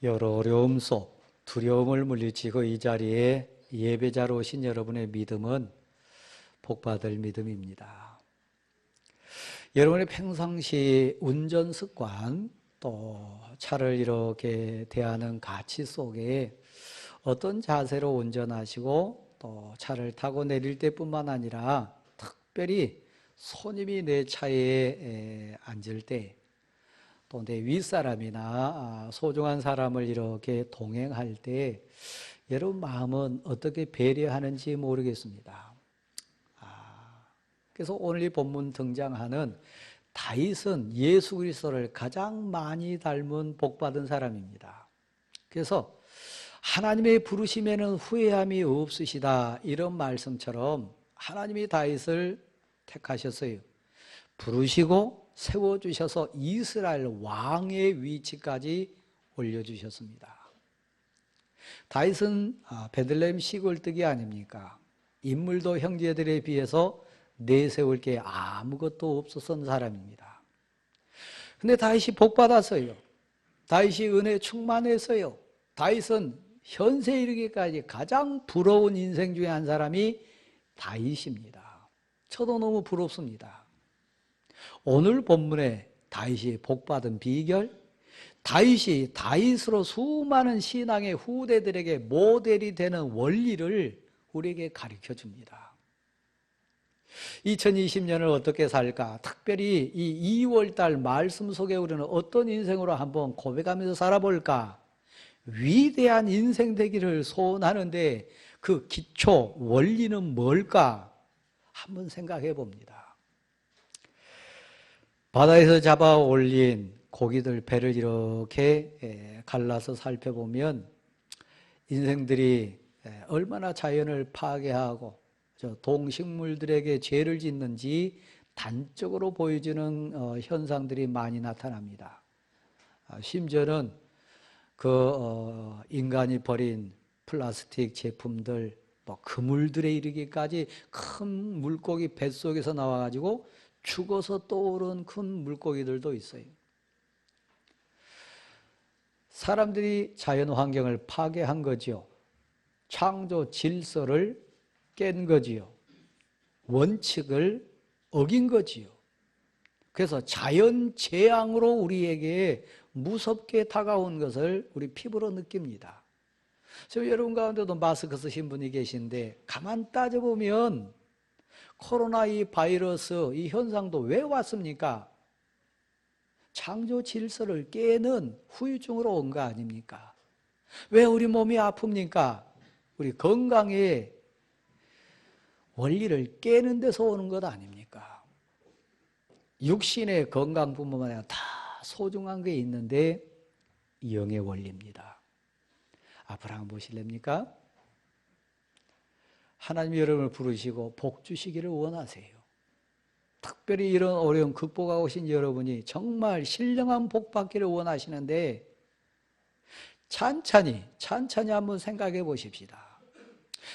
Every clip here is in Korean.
여러 어려움 속 두려움을 물리치고 이 자리에 예배자로 오신 여러분의 믿음은 복받을 믿음입니다. 여러분의 평상시 운전 습관, 또 차를 이렇게 대하는 가치 속에 어떤 자세로 운전하시고 또 차를 타고 내릴 때뿐만 아니라 특별히 손님이 내 차에 앉을 때, 또 내 윗사람이나 소중한 사람을 이렇게 동행할 때 여러분 마음은 어떻게 배려하는지 모르겠습니다. 그래서 오늘 이 본문 등장하는 다윗은 예수 그리스도를 가장 많이 닮은 복받은 사람입니다. 그래서 하나님의 부르심에는 후회함이 없으시다, 이런 말씀처럼 하나님이 다윗을 택하셨어요. 부르시고 세워주셔서 이스라엘 왕의 위치까지 올려주셨습니다. 다윗은 베들레헴 시골뜨기 아닙니까? 인물도 형제들에 비해서 내세울 게 아무것도 없었던 사람입니다. 근데 다윗이 복받았어요. 다윗이 은혜 충만했어요. 다윗은 현세 이르기까지 가장 부러운 인생 중에 한 사람이 다윗입니다. 저도 너무 부럽습니다. 오늘 본문에 다윗이 복받은 비결, 다윗이 다윗으로 수많은 신앙의 후대들에게 모델이 되는 원리를 우리에게 가르쳐 줍니다. 2020년을 어떻게 살까? 특별히 이 2월달 말씀 속에 우리는 어떤 인생으로 한번 고백하면서 살아볼까? 위대한 인생 되기를 소원하는데 그 기초, 원리는 뭘까? 한번 생각해 봅니다. 바다에서 잡아 올린 고기들 배를 이렇게 갈라서 살펴보면 인생들이 얼마나 자연을 파괴하고 동식물들에게 죄를 짓는지 단적으로 보여주는 현상들이 많이 나타납니다. 심지어는 인간이 버린 플라스틱 제품들, 그물들에 이르기까지 큰 물고기 뱃속에서 나와가지고 죽어서 떠오른 큰 물고기들도 있어요. 사람들이 자연 환경을 파괴한 거지요. 창조 질서를 깬 거지요. 원칙을 어긴 거지요. 그래서 자연 재앙으로 우리에게 무섭게 다가온 것을 우리 피부로 느낍니다. 지금 여러분 가운데도 마스크 쓰신 분이 계신데 가만 따져보면 코로나 이 바이러스 이 현상도 왜 왔습니까? 창조 질서를 깨는 후유증으로 온 거 아닙니까? 왜 우리 몸이 아픕니까? 우리 건강의 원리를 깨는 데서 오는 것 아닙니까? 육신의 건강뿐만 아니라 다 소중한 게 있는데 영의 원리입니다. 앞으로 한번 보실랍니까? 하나님이 여러분을 부르시고 복 주시기를 원하세요. 특별히 이런 어려움 극복하고 오신 여러분이 정말 신령한 복 받기를 원하시는데 찬찬히 한번 생각해 보십시다.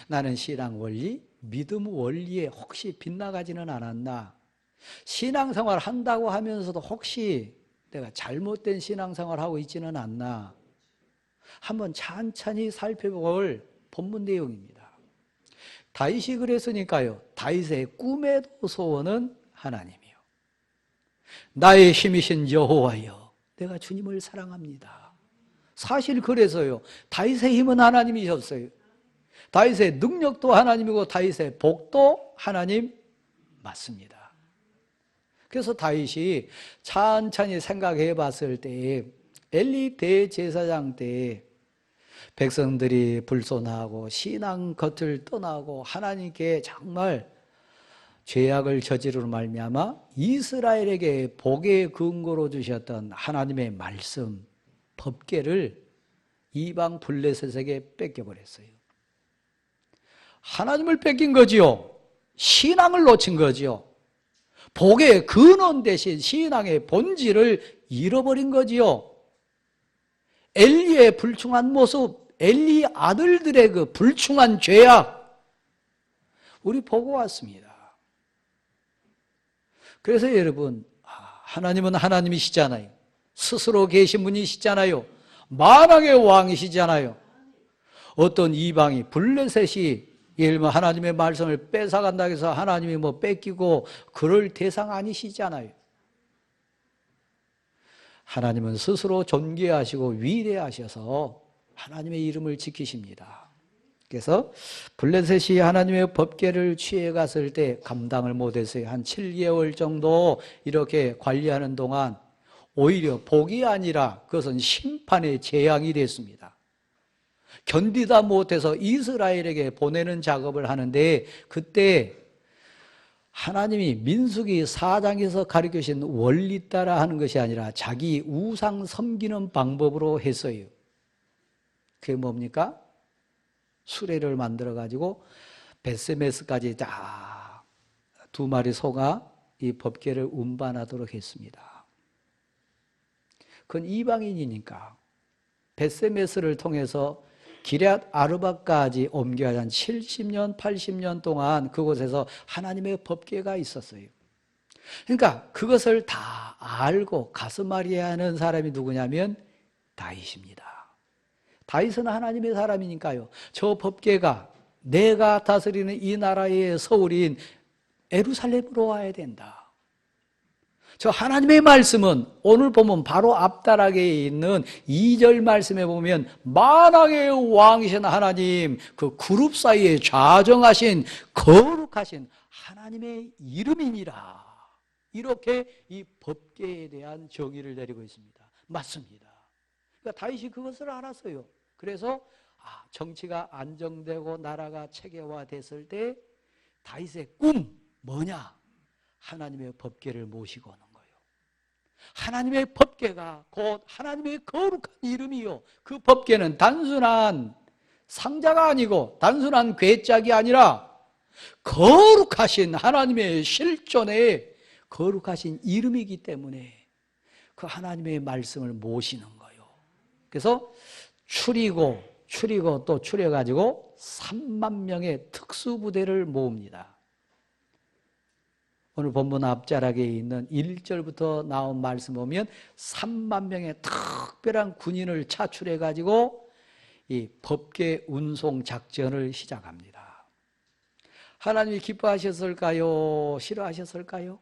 나는 신앙 원리, 믿음 원리에 혹시 빗나가지는 않았나? 신앙생활 한다고 하면서도 혹시 내가 잘못된 신앙생활 하고 있지는 않나? 한번 찬찬히 살펴볼 본문 내용입니다. 다윗이 그랬으니까요. 다윗의 꿈에도 소원은 하나님이요. 나의 힘이신 여호와여, 내가 주님을 사랑합니다. 사실 그래서요. 다윗의 힘은 하나님이셨어요. 다윗의 능력도 하나님이고 다윗의 복도 하나님 맞습니다. 그래서 다윗이 찬찬히 생각해 봤을 때 엘리 대제사장 때 백성들이 불손하고 신앙 겉을 떠나고 하나님께 정말 죄악을 저지르는 말미암아 이스라엘에게 복의 근거로 주셨던 하나님의 말씀, 법궤를 이방 블레셋에게 뺏겨버렸어요. 하나님을 뺏긴 거지요. 신앙을 놓친 거지요. 복의 근원 대신 신앙의 본질을 잃어버린 거지요. 엘리의 불충한 모습, 엘리 아들들의 그 불충한 죄악, 우리 보고 왔습니다. 그래서 여러분, 하나님은 하나님이시잖아요. 스스로 계신 분이시잖아요. 만왕의 왕이시잖아요. 어떤 이방이 블레셋이 예를 들면 하나님의 말씀을 뺏어간다고 해서 하나님이 뭐 뺏기고 그럴 대상 아니시잖아요. 하나님은 스스로 존귀하시고 위대하셔서 하나님의 이름을 지키십니다. 그래서 블레셋이 하나님의 법궤를 취해 갔을 때 감당을 못했어요. 한 7개월 정도 이렇게 관리하는 동안 오히려 복이 아니라 그것은 심판의 재앙이 됐습니다. 견디다 못해서 이스라엘에게 보내는 작업을 하는데 그때 하나님이 민수기 4장에서 가르치신 원리 따라 하는 것이 아니라 자기 우상 섬기는 방법으로 했어요. 그게 뭡니까? 수레를 만들어 가지고 벳세메스까지 다 두 마리 소가 이 법궤를 운반하도록 했습니다. 그건 이방인이니까 벳세메스를 통해서 기럇 아르바까지 옮겨야 한 70년, 80년 동안 그곳에서 하나님의 법궤가 있었어요. 그러니까 그것을 다 알고 가슴앓이 하는 사람이 누구냐면 다윗입니다. 다윗은 하나님의 사람이니까요. 저 법궤가 내가 다스리는 이 나라의 서울인 예루살렘으로 와야 된다. 저 하나님의 말씀은 오늘 보면 바로 앞다락에 있는 2절 말씀에 보면 만왕의 왕이신 하나님 그 그룹 사이에 좌정하신 거룩하신 하나님의 이름이니라. 이렇게 이 법궤에 대한 정의를 내리고 있습니다. 맞습니다. 그러니까 다윗이 그것을 알았어요. 그래서 정치가 안정되고 나라가 체계화됐을 때 다윗의 꿈 뭐냐? 하나님의 법궤를 모시고 오는 거예요. 하나님의 법궤가 곧 하나님의 거룩한 이름이요. 그 법궤는 단순한 상자가 아니고 단순한 괴짝이 아니라 거룩하신 하나님의 실존의 거룩하신 이름이기 때문에 그 하나님의 말씀을 모시는 거예요. 그래서 추리고 또 추려가지고 3만 명의 특수부대를 모읍니다. 오늘 본문 앞자락에 있는 1절부터 나온 말씀 보면 3만 명의 특별한 군인을 차출해가지고 이 법궤 운송 작전을 시작합니다. 하나님이 기뻐하셨을까요? 싫어하셨을까요?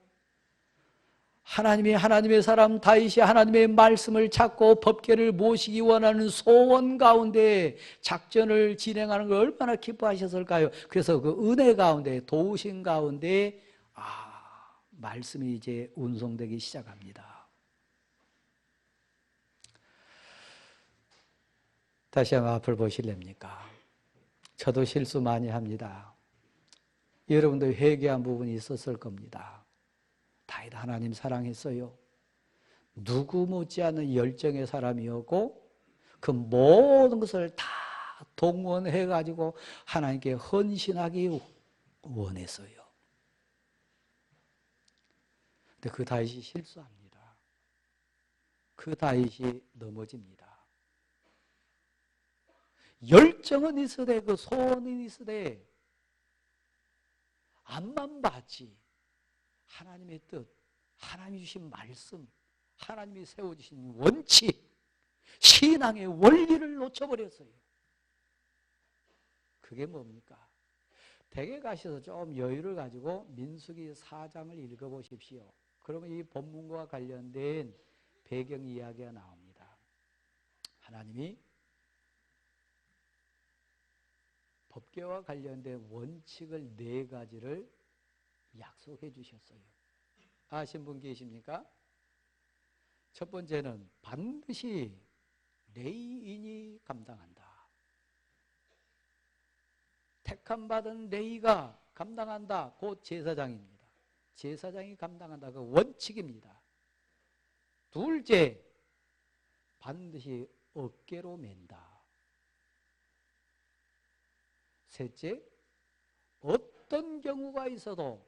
하나님이 하나님의 사람 다윗이 하나님의 말씀을 찾고 법궤를 모시기 원하는 소원 가운데 작전을 진행하는 걸 얼마나 기뻐하셨을까요? 그래서 그 은혜 가운데 도우신 가운데 말씀이 이제 운송되기 시작합니다. 다시 한번 앞을 보실랍니까? 저도 실수 많이 합니다. 여러분도 회개한 부분이 있었을 겁니다. 다윗 하나님 사랑했어요. 누구 못지않은 열정의 사람이었고 그 모든 것을 다 동원해가지고 하나님께 헌신하기 원했어요. 근데 그 다윗이 실수합니다. 그 다윗이 넘어집니다. 열정은 있으되 그 소원은 있으되 앞만 봤지 하나님의 뜻, 하나님이 주신 말씀, 하나님이 세워주신 원칙, 신앙의 원리를 놓쳐버렸어요. 그게 뭡니까? 댁에 가셔서 좀 여유를 가지고 민수기 4장을 읽어보십시오. 그러면 이 본문과 관련된 배경 이야기가 나옵니다. 하나님이 법궤와 관련된 원칙을 4가지를 약속해 주셨어요. 아신 분 계십니까? 첫 번째는 반드시 레위인이 감당한다. 택함받은 레위가 감당한다. 곧 제사장입니다. 제사장이 감당한다. 그 원칙입니다. 둘째, 반드시 어깨로 맨다. 셋째, 어떤 경우가 있어도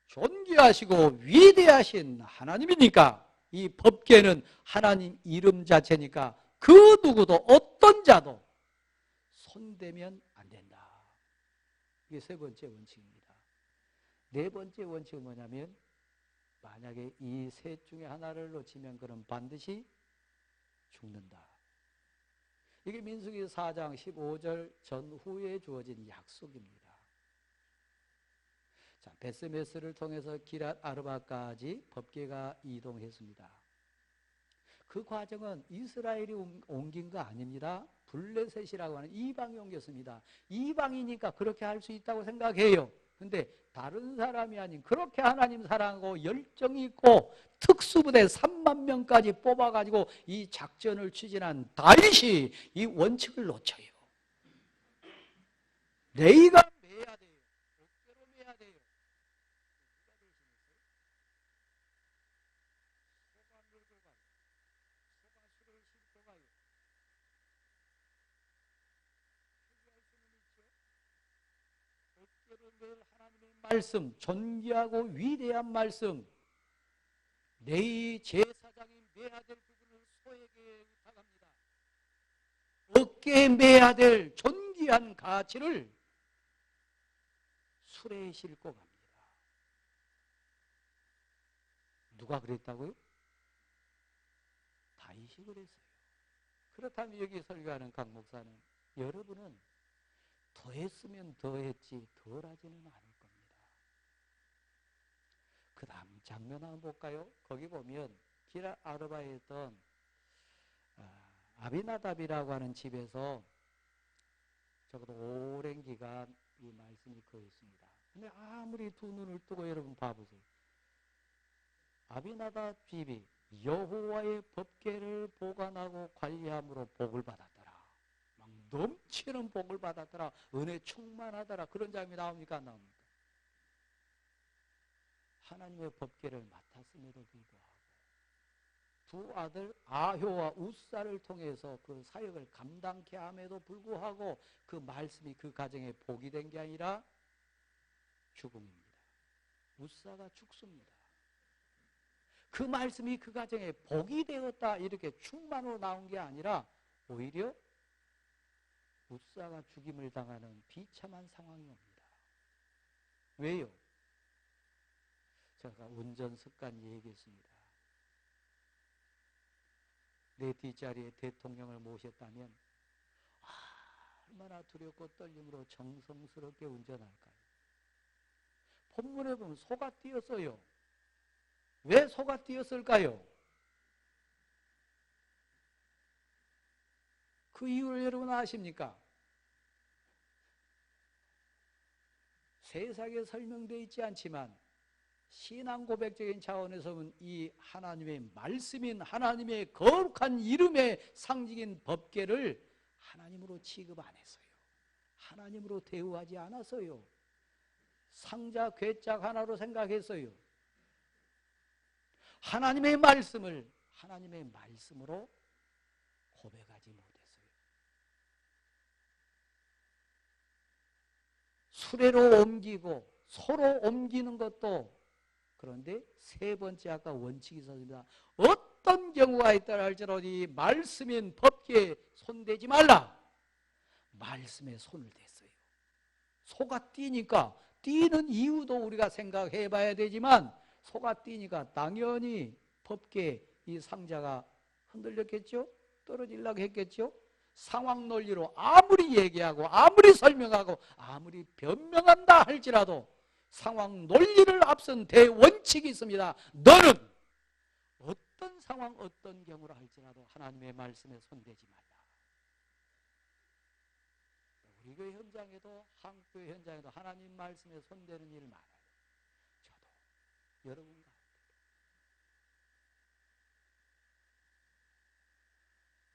존귀하시고 위대하신 하나님이니까 이 법궤는 하나님 이름 자체니까 그 누구도 어떤 자도 손대면 안 된다. 이게 세 번째 원칙입니다. 네 번째 원칙은 뭐냐면 만약에 이 셋 중에 하나를 놓치면 그럼 반드시 죽는다. 이게 민수기 4장 15절 전후에 주어진 약속입니다. 자, 베스메스를 통해서 기랏 아르바까지 법궤가 이동했습니다. 그 과정은 이스라엘이 옮긴 거 아닙니다. 블레셋이라고 하는 이방이 옮겼습니다. 이방이니까 그렇게 할 수 있다고 생각해요. 근데 다른 사람이 아닌 그렇게 하나님 사랑하고 열정이 있고 특수부대 3만 명까지 뽑아가지고 이 작전을 추진한 다윗이 이 원칙을 놓쳐요. 내가 매야 돼요. 어깨로 매야 돼요. 하나님의 말씀, 존귀하고 위대한 말씀, 내 제사장이 매야 될 부분을 소에게 부탁합니다. 어깨에 매야 될 존귀한 가치를 술에 싣고 갑니다. 누가 그랬다고요? 다윗이 그랬어요. 그렇다면 여기 설교하는 강 목사는 여러분은 더했으면 더했지 덜하지는 않을 겁니다. 그 다음 장면 한번 볼까요? 거기 보면 기랏 아르바에 있던 아비나답이라고 하는 집에서 적어도 오랜 기간 이 말씀이 거기 있습니다. 근데 아무리 두 눈을 뜨고 여러분 봐보세요. 아비나답 집이 여호와의 법궤를 보관하고 관리함으로 복을 받았더라. 막 넘치는 복을 받았더라. 은혜 충만하더라. 그런 장면이 나옵니까? 안 나옵니까? 하나님의 법궤를 맡았음에도 불구하고 두 아들 아효와 우사를 통해서 그 사역을 감당케 함에도 불구하고 그 말씀이 그 가정에 복이 된 게 아니라 죽음입니다. 우사가 죽습니다. 그 말씀이 그 가정에 복이 되었다 이렇게 충만으로 나온 게 아니라 오히려 우사가 죽임을 당하는 비참한 상황이 옵니다. 왜요? 제가 운전 습관 얘기했습니다. 내 뒷자리에 대통령을 모셨다면 얼마나 두렵고 떨림으로 정성스럽게 운전할까요? 본문에 보면 소가 뛰었어요. 왜 소가 뛰었을까요? 그 이유를 여러분 아십니까? 세상에 설명되어 있지 않지만 신앙 고백적인 차원에서 보면 이 하나님의 말씀인 하나님의 거룩한 이름의 상징인 법궤를 하나님으로 취급 안 했어요. 하나님으로 대우하지 않았어요. 상자 괴짝 하나로 생각했어요. 하나님의 말씀을 하나님의 말씀으로 고백하지 못했어요. 수레로 옮기고 소로 옮기는 것도 그런데 세 번째 아까 원칙이 있었습니다. 어떤 경우가 있다라 할지라도 이 말씀인 법궤에 손대지 말라. 말씀에 손을 댔어요. 소가 뛰니까 뛰는 이유도 우리가 생각해 봐야 되지만 소가 뛰니까 당연히 법궤 이 상자가 흔들렸겠죠? 떨어지려고 했겠죠? 상황 논리로 아무리 얘기하고 아무리 설명하고 아무리 변명한다 할지라도 상황 논리를 앞선 대원칙이 있습니다. 너는 어떤 상황 어떤 경우라 할지라도 하나님의 말씀에 손대지 말라. 우리 교회 현장에도 한국 교회 현장에도 하나님 말씀에 손대는 일 많아요. 저도 여러분 가운데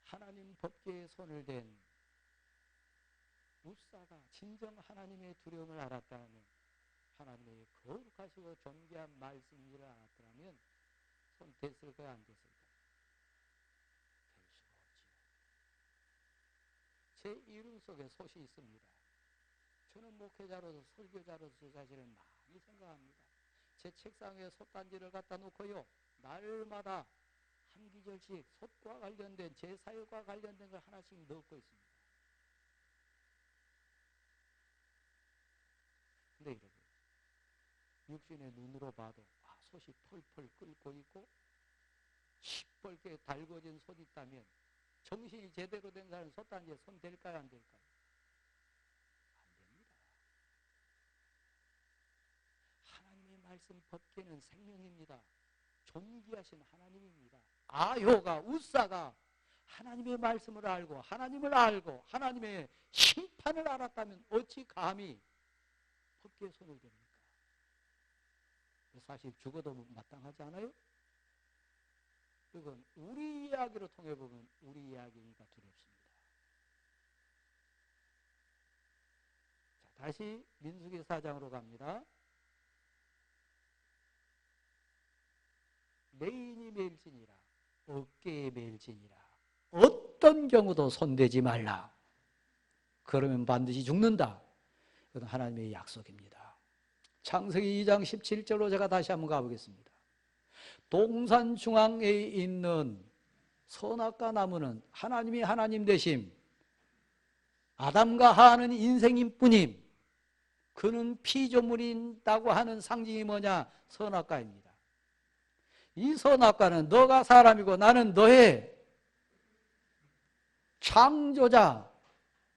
하나님 법궤에 손을 댄 우사가 진정 하나님의 두려움을 알았다면 하나님의 거룩하시고 존귀한 말씀을 알았더라면 손 댔을까요? 안 댔을까요? 될 수가 없지요. 제 이름 속에 솥이 있습니다. 저는 목회자로서 설교자로서 사실은 많이 생각합니다. 제 책상에 솥단지를 갖다 놓고요. 날마다 한 기절씩 솥과 관련된 제 사역과 관련된 걸 하나씩 넣고 있습니다. 근데 여러분 육신의 눈으로 봐도 솥이 펄펄 끓고 있고 시뻘게 달궈진 솥이 있다면 정신이 제대로 된 사람은 솥단지에 손 댈까요, 안 댈까요? 안 됩니다. 하나님의 말씀 법계는 생명입니다. 존귀하신 하나님입니다. 아효가, 우사가 하나님의 말씀을 알고 하나님을 알고 하나님의 심판을 알았다면 어찌 감히 법계에 손을 댑니까? 사실 죽어도 마땅하지 않아요? 이건 우리 이야기로 통해 보면 우리 이야기니까 두렵습니다. 자, 다시 민수기 4장으로 갑니다. 메인이 멜지니라, 어깨에 멜지니라. 어떤 경우도 손대지 말라. 그러면 반드시 죽는다. 이건 하나님의 약속입니다. 창세기 2장 17절로 제가 다시 한번 가보겠습니다. 동산 중앙에 있는 선악과 나무는 하나님이 하나님 되심, 아담과 하와는 인생인 뿐임, 그는 피조물이라고 하는 상징이 뭐냐? 선악과입니다. 이 선악과는 너가 사람이고 나는 너의 창조자,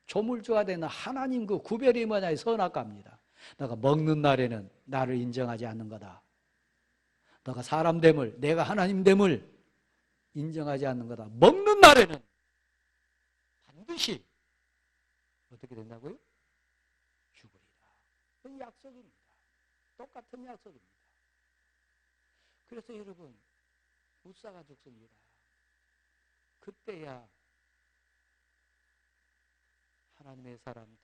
조물주가 되는 하나님 그 구별이 뭐냐? 이 선악과입니다. 너가 먹는 날에는 나를 인정하지 않는 거다. 너가 사람됨을, 내가 하나님됨을 인정하지 않는 거다. 먹는 날에는 반드시 어떻게 된다고요? 죽으리라. 그 약속입니다. 똑같은 약속입니다. 그래서 여러분, 우사가 죽습니다. 그때야 하나님의 사람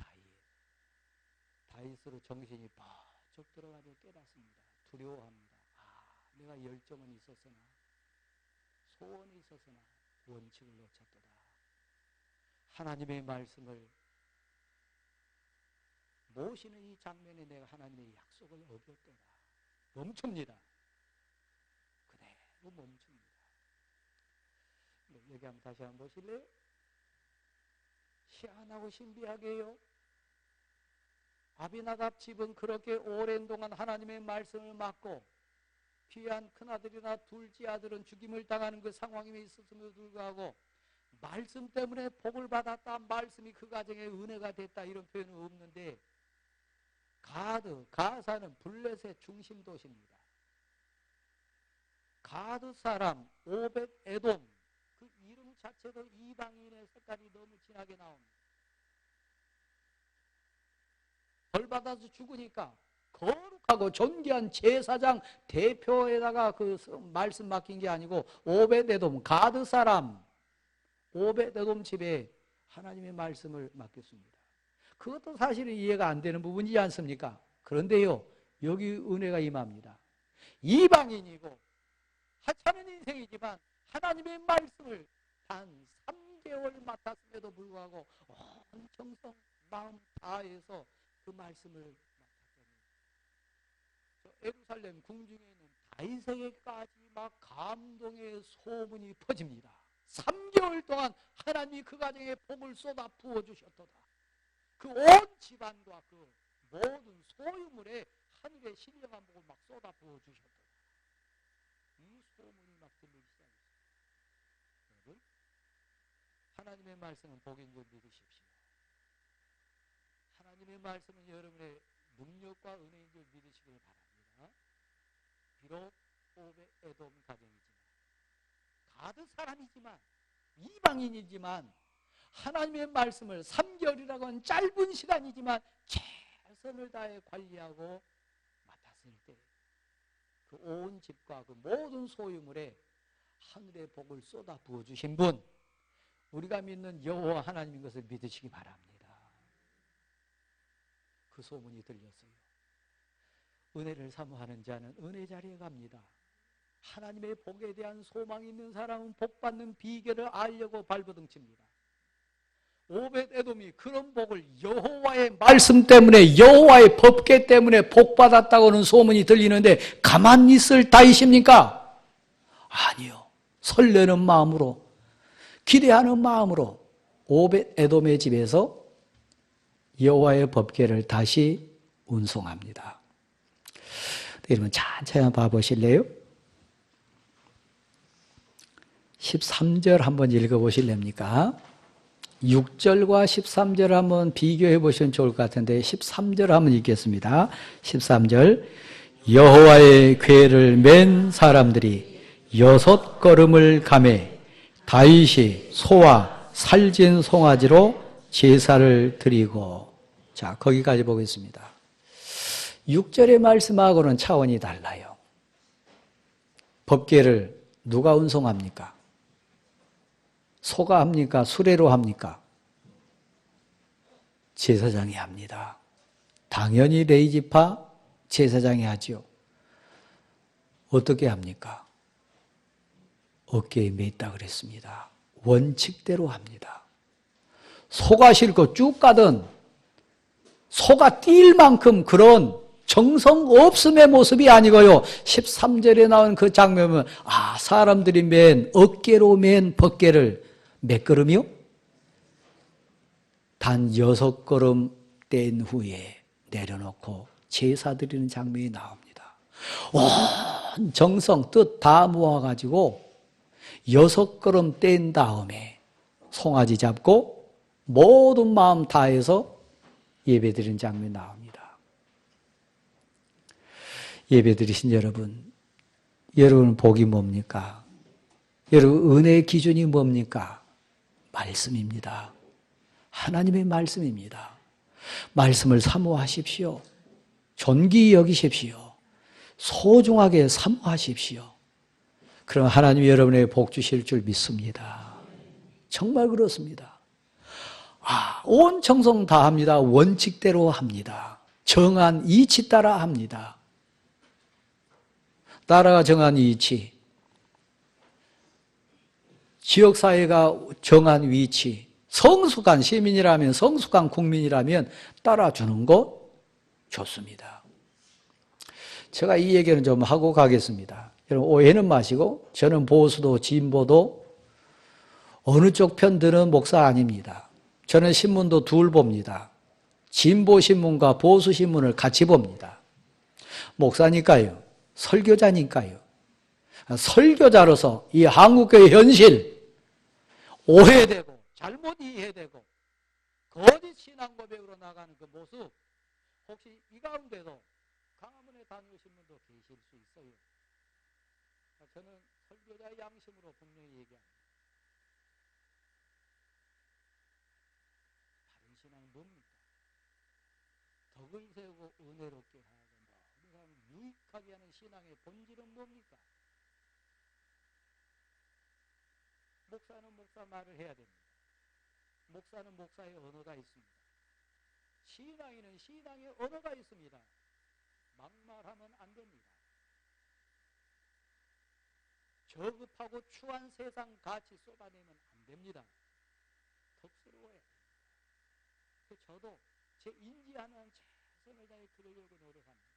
다윗으로 정신이 바짝 들어가지고 깨닫습니다. 두려워합니다. 내가 열정은 있었으나 소원이 있었으나 원칙을 놓쳤도다. 하나님의 말씀을 모시는 이 장면에 내가 하나님의 약속을 어겼더라. 멈춥니다. 그대로 멈춥니다. 여기 한번 다시 한번 보실래요? 희한하고 신비하게요. 아비나답 집은 그렇게 오랜 동안 하나님의 말씀을 맡고 귀한 큰아들이나 둘째 아들은 죽임을 당하는 그 상황이 있었음에도 불구하고 말씀 때문에 복을 받았다, 말씀이 그 가정에 은혜가 됐다, 이런 표현은 없는데, 가사는 블레셋 중심 도시입니다. 가드 사람 오벳 에돔, 그 이름 자체도 이방인의 색깔이 너무 진하게 나옵니다. 벌 받아서 죽으니까 거룩하고 존귀한 제사장 대표에다가 그 말씀 맡긴 게 아니고 오벳 에돔, 가드 사람 오벳 에돔 집에 하나님의 말씀을 맡겼습니다. 그것도 사실은 이해가 안 되는 부분이지 않습니까? 그런데요, 여기 은혜가 임합니다. 이방인이고 하찮은 인생이지만 하나님의 말씀을 단 3개월 맡았음에도 불구하고 온 정성 마음 다해서 그 말씀을 맡았더니 예루살렘 궁중에 있는 다윗에게까지 막 감동의 소문이 퍼집니다. 3개월 동안 하나님이 그 가정에 복을 쏟아 부어주셨도다. 그 온 집안과 그 모든 소유물에 하늘의 신령한 복을 막 쏟아 부어주셨도다. 이 소문이 막 들리기 시작했습니다. 여러분, 하나님의 말씀은 복인 줄 믿으십시오. 하나님의 말씀은 여러분의 능력과 은혜인 줄 믿으시길 바랍니다. 비록 오벳 에돔 가정이지만, 가드 사람이지만, 이방인이지만 하나님의 말씀을 3개월이라고 하는 짧은 시간이지만 최선을 다해 관리하고 맡았을 때 그 온 집과 그 모든 소유물에 하늘의 복을 쏟아 부어주신 분, 우리가 믿는 여호와 하나님인 것을 믿으시기 바랍니다. 그 소문이 들렸어요. 은혜를 사모하는 자는 은혜 자리에 갑니다. 하나님의 복에 대한 소망이 있는 사람은 복받는 비결을 알려고 발버둥칩니다. 오벳 에돔이 그런 복을 여호와의 말씀 때문에, 여호와의 법궤 때문에 복받았다고는 소문이 들리는데 가만히 있을 다윗입니까? 아니요. 설레는 마음으로, 기대하는 마음으로 오벳 에돔의 집에서 여호와의 법궤를 다시 운송합니다. 여러분 천천히 한번 봐보실래요? 13절 한번 읽어보실랍니까? 6절과 13절 한번 비교해 보시면 좋을 것 같은데 13절 한번 읽겠습니다. 13절 여호와의 궤를 맨 사람들이 6걸음을 가매 다윗이 소와 살진 송아지로 제사를 드리고. 자, 거기까지 보겠습니다. 6절의 말씀하고는 차원이 달라요. 법궤를 누가 운송합니까? 소가 합니까? 수레로 합니까? 제사장이 합니다. 당연히 레위지파 제사장이 하지요. 어떻게 합니까? 어깨에 맸다 그랬습니다. 원칙대로 합니다. 소가 싣고 쭉 가던 소가 뛸 만큼 그런 정성 없음의 모습이 아니고요. 13절에 나온 그 장면은 사람들이 맨 어깨로 맨 법궤를 몇 걸음이요? 단 6걸음 뗀 후에 내려놓고 제사 드리는 장면이 나옵니다. 온 정성, 뜻 다 모아가지고 6걸음 뗀 다음에 송아지 잡고 모든 마음 다해서 예배 드리는 장면이 나옵니다. 예배 드리신 여러분, 여러분 복이 뭡니까? 여러분 은혜의 기준이 뭡니까? 말씀입니다. 하나님의 말씀입니다. 말씀을 사모하십시오. 존귀히 여기십시오. 소중하게 사모하십시오. 그럼 하나님이 여러분에게 복 주실 줄 믿습니다. 정말 그렇습니다. 온 정성 다 합니다. 원칙대로 합니다. 정한 이치 따라 합니다. 나라가 정한 이치, 지역사회가 정한 위치, 성숙한 시민이라면, 성숙한 국민이라면 따라주는 것 좋습니다. 제가 이 얘기는 좀 하고 가겠습니다. 여러분 오해는 마시고, 저는 보수도 진보도 어느 쪽 편 드는 목사 아닙니다. 저는 신문도 둘 봅니다. 진보신문과 보수신문을 같이 봅니다. 목사니까요. 설교자니까요. 설교자로서 이 한국교회 현실 오해되고 잘못 이해되고 거짓 신앙 고백으로 나가는 그 모습, 혹시 이 가운데도 강화문에 다니신 분도 계실 수 있어요. 저는 설교자의 양심으로 분명히 얘기합니다. 바른 신앙이 뭡니까? 덕을 세우고 은혜롭게 하고 항상 유익하게 하는 신앙의 본질은 뭡니까? 목사는 목사 말을 해야 됩니다. 목사는 목사의 언어가 있습니다. 신앙인은 신앙의 언어가 있습니다. 막말하면 안 됩니다. 저급하고 추한 세상 가치 쏟아내면 안 됩니다. 덕스러워야 됩니다. 저도 제 인지하는 최선을 다해 그러려고 노력합니다.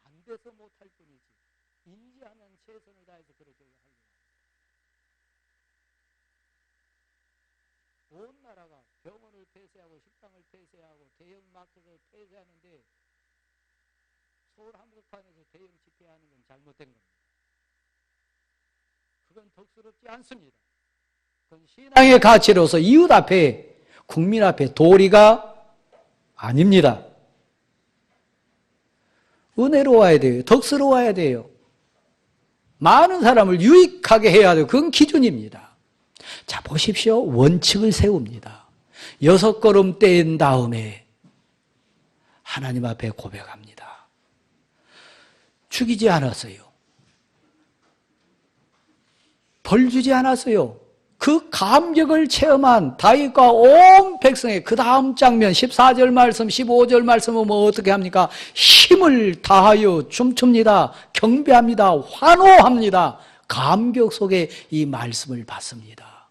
안 돼서 못할 뿐이지 인지하는 최선을 다해서 그렇게 하려고 합니다. 온 나라가 병원을 폐쇄하고 식당을 폐쇄하고 대형 마켓을 폐쇄하는데 서울 한복판에서 대형 집회하는 건 잘못된 겁니다. 그건 덕스럽지 않습니다. 그건 신앙의 가치로서 이웃 앞에, 국민 앞에 도리가 아닙니다. 은혜로워야 돼요. 덕스러워야 돼요. 많은 사람을 유익하게 해야 돼요. 그건 기준입니다. 자, 보십시오. 원칙을 세웁니다. 6걸음 뗀 다음에 하나님 앞에 고백합니다. 죽이지 않았어요. 벌 주지 않았어요. 그 감격을 체험한 다윗과 온 백성의 그 다음 장면 14절 말씀, 15절 말씀은 뭐 어떻게 합니까? 힘을 다하여 춤춥니다. 경배합니다. 환호합니다. 감격 속에 이 말씀을 받습니다.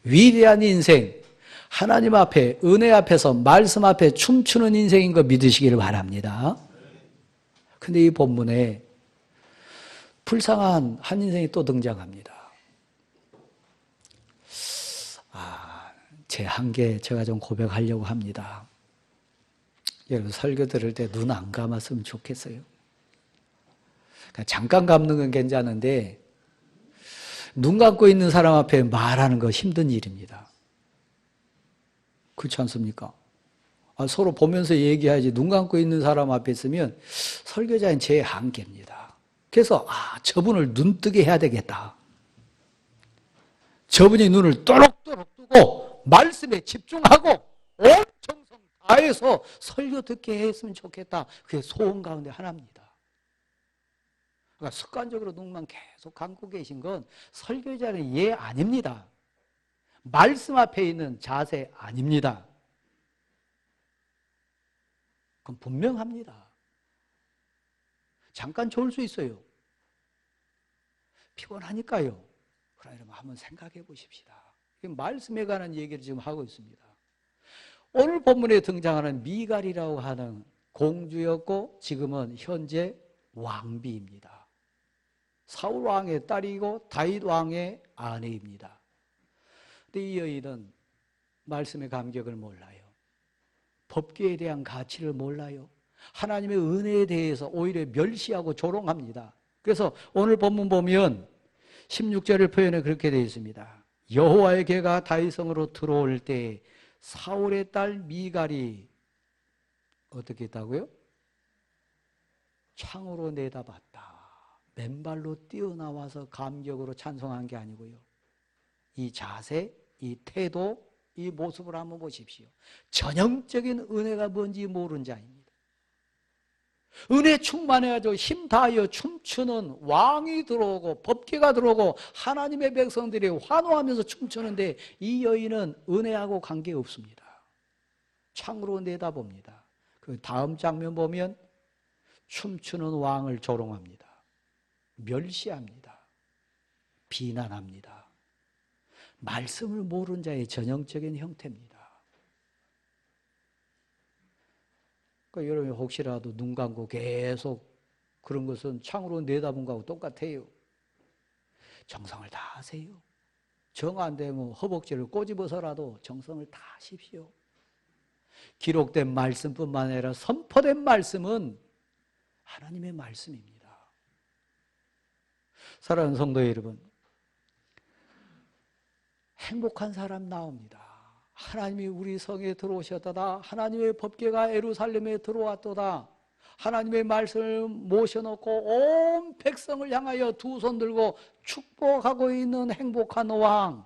위대한 인생, 하나님 앞에, 은혜 앞에서, 말씀 앞에 춤추는 인생인 거 믿으시기를 바랍니다. 근데 이 본문에 불쌍한 한 인생이 또 등장합니다. 제 한계 제가 좀 고백하려고 합니다. 여러분 설교 들을 때 눈 안 감았으면 좋겠어요. 그러니까 잠깐 감는 건 괜찮은데 눈 감고 있는 사람 앞에 말하는 거 힘든 일입니다. 그렇지 않습니까? 서로 보면서 얘기해야지 눈 감고 있는 사람 앞에 있으면 설교자인 제 한계입니다. 그래서 저분을 눈뜨게 해야 되겠다. 저분이 눈을 또록또록 뜨고 말씀에 집중하고 온 정성 다해서 설교 듣게 했으면 좋겠다. 그게 소원 가운데 하나입니다. 그러니까 습관적으로 눈만 계속 감고 계신 건 설교자는 예 아닙니다. 말씀 앞에 있는 자세 아닙니다. 그건 분명합니다. 잠깐 좋을 수 있어요. 피곤하니까요. 그러면 한번 생각해 보십시다. 말씀에 관한 얘기를 지금 하고 있습니다. 오늘 본문에 등장하는 미갈이라고 하는 공주였고 지금은 현재 왕비입니다. 사울 왕의 딸이고 다윗 왕의 아내입니다. 근데 이 여인은 말씀의 감격을 몰라요. 법궤에 대한 가치를 몰라요. 하나님의 은혜에 대해서 오히려 멸시하고 조롱합니다. 그래서 오늘 본문 보면 16절의 표현에 그렇게 되어 있습니다. 여호와의 궤가 다윗성으로 들어올 때 사울의 딸 미갈이 어떻게 했다고요? 창으로 내다봤다. 맨발로 뛰어나와서 감격으로 찬송한 게 아니고요. 이 자세, 이 태도, 이 모습을 한번 보십시오. 전형적인 은혜가 뭔지 모르는 자입니다. 은혜 충만해가지고 힘 다하여 춤추는 왕이 들어오고 법궤가 들어오고 하나님의 백성들이 환호하면서 춤추는데 이 여인은 은혜하고 관계없습니다. 창으로 내다봅니다. 그 다음 장면 보면 춤추는 왕을 조롱합니다. 멸시합니다. 비난합니다. 말씀을 모르는 자의 전형적인 형태입니다. 그러니까 여러분 혹시라도 눈 감고 계속 그런 것은 창으로 내다본 거하고 똑같아요. 정성을 다하세요. 정 안 되면 허벅지를 꼬집어서라도 정성을 다하십시오. 기록된 말씀뿐만 아니라 선포된 말씀은 하나님의 말씀입니다. 사랑하는 성도 여러분, 행복한 사람 나옵니다. 하나님이 우리 성에 들어오셨도다. 하나님의 법궤가 예루살렘에 들어왔도다. 하나님의 말씀을 모셔놓고 온 백성을 향하여 두 손 들고 축복하고 있는 행복한 왕.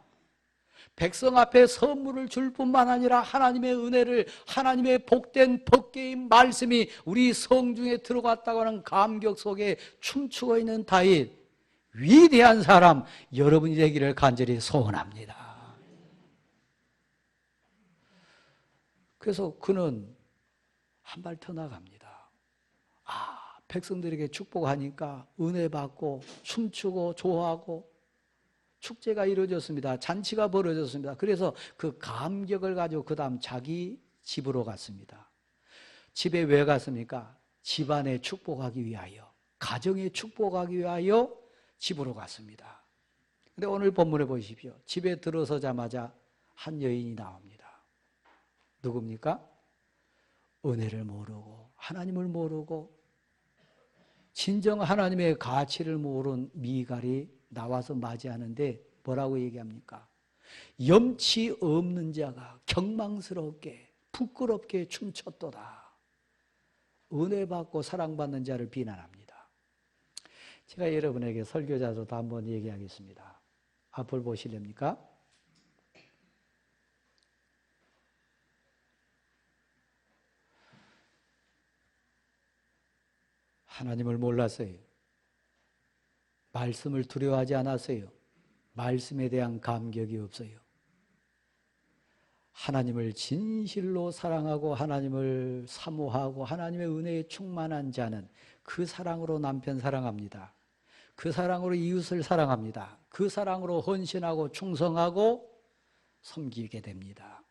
백성 앞에 선물을 줄 뿐만 아니라 하나님의 은혜를, 하나님의 복된 법궤인 말씀이 우리 성중에 들어갔다고 하는 감격 속에 춤추고 있는 다윗, 위대한 사람 여러분이 되기를 간절히 소원합니다. 그래서 그는 한 발 더 나갑니다. 백성들에게 축복하니까 은혜 받고 춤추고 좋아하고 축제가 이루어졌습니다. 잔치가 벌어졌습니다. 그래서 그 감격을 가지고 그 다음 자기 집으로 갔습니다. 집에 왜 갔습니까? 집안에 축복하기 위하여, 가정에 축복하기 위하여 집으로 갔습니다. 근데 오늘 본문에 보십시오. 집에 들어서자마자 한 여인이 나옵니다. 누굽니까? 은혜를 모르고 하나님을 모르고 진정 하나님의 가치를 모르는 미갈이 나와서 맞이하는데 뭐라고 얘기합니까? 염치 없는 자가 경망스럽게 부끄럽게 춤췄도다. 은혜 받고 사랑받는 자를 비난합니다. 제가 여러분에게 설교자로도 한번 얘기하겠습니다. 앞을 보시렵니까? 하나님을 몰랐어요. 말씀을 두려워하지 않았어요. 말씀에 대한 감격이 없어요. 하나님을 진실로 사랑하고 하나님을 사모하고 하나님의 은혜에 충만한 자는 그 사랑으로 남편 사랑합니다. 그 사랑으로 이웃을 사랑합니다. 그 사랑으로 헌신하고 충성하고 섬기게 됩니다.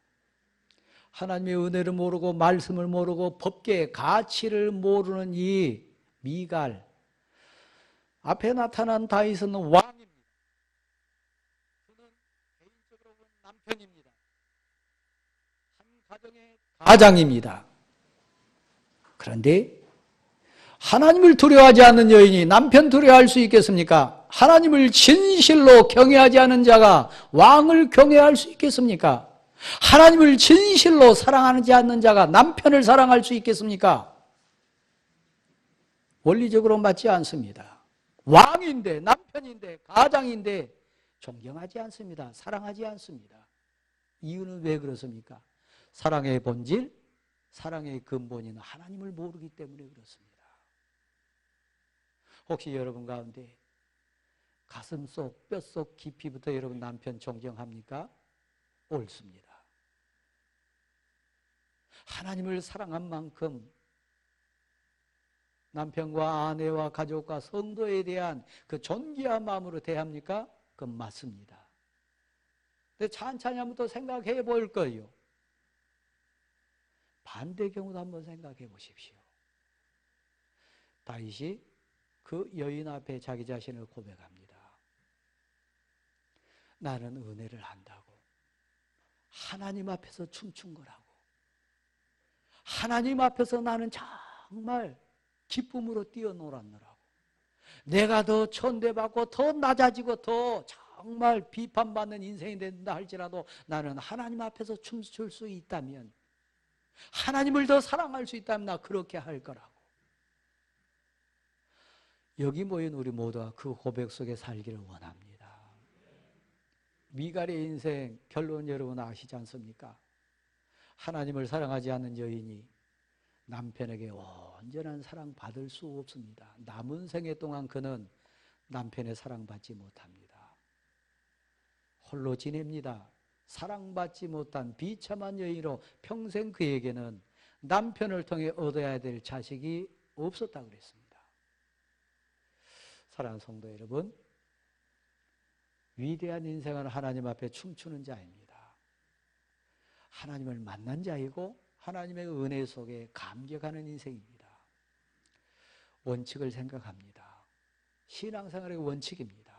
하나님의 은혜를 모르고 말씀을 모르고 법궤의 가치를 모르는 이 미갈, 앞에 나타난 다윗은 왕입니다. 그는 개인적으로 남편입니다. 한 가정의 가장입니다. 그런데 하나님을 두려워하지 않는 여인이 남편 두려워할 수 있겠습니까? 하나님을 진실로 경외하지 않은 자가 왕을 경외할 수 있겠습니까? 하나님을 진실로 사랑하지 않는 자가 남편을 사랑할 수 있겠습니까? 원리적으로 맞지 않습니다. 왕인데, 남편인데, 가장인데 존경하지 않습니다. 사랑하지 않습니다. 이유는 왜 그렇습니까? 사랑의 본질, 사랑의 근본인 하나님을 모르기 때문에 그렇습니다. 혹시 여러분 가운데 가슴속, 뼛속 깊이부터 여러분 남편 존경합니까? 옳습니다. 하나님을 사랑한 만큼 남편과 아내와 가족과 성도에 대한 그 존귀한 마음으로 대합니까? 그건 맞습니다. 근데 찬찬히 한번 또 생각해 볼 거예요. 반대 경우도 한번 생각해 보십시오. 다윗이 그 여인 앞에 자기 자신을 고백합니다. 나는 은혜를 한다고. 하나님 앞에서 춤춘 거라고. 하나님 앞에서 나는 정말 기쁨으로 뛰어놀았노라고. 내가 더 천대받고 더 낮아지고 더 정말 비판받는 인생이 된다 할지라도 나는 하나님 앞에서 춤출 수 있다면, 하나님을 더 사랑할 수 있다면 나 그렇게 할 거라고. 여기 모인 우리 모두가 그 고백 속에 살기를 원합니다. 미갈의 인생 결론 여러분 아시지 않습니까? 하나님을 사랑하지 않는 여인이 남편에게 온전한 사랑 받을 수 없습니다. 남은 생애 동안 그는 남편의 사랑받지 못합니다. 홀로 지냅니다. 사랑받지 못한 비참한 여인으로 평생 그에게는 남편을 통해 얻어야 될 자식이 없었다고 그랬습니다. 사랑하는 성도 여러분, 위대한 인생은 하나님 앞에 춤추는 자입니다. 하나님을 만난 자이고 하나님의 은혜 속에 감격하는 인생입니다. 원칙을 생각합니다. 신앙생활의 원칙입니다.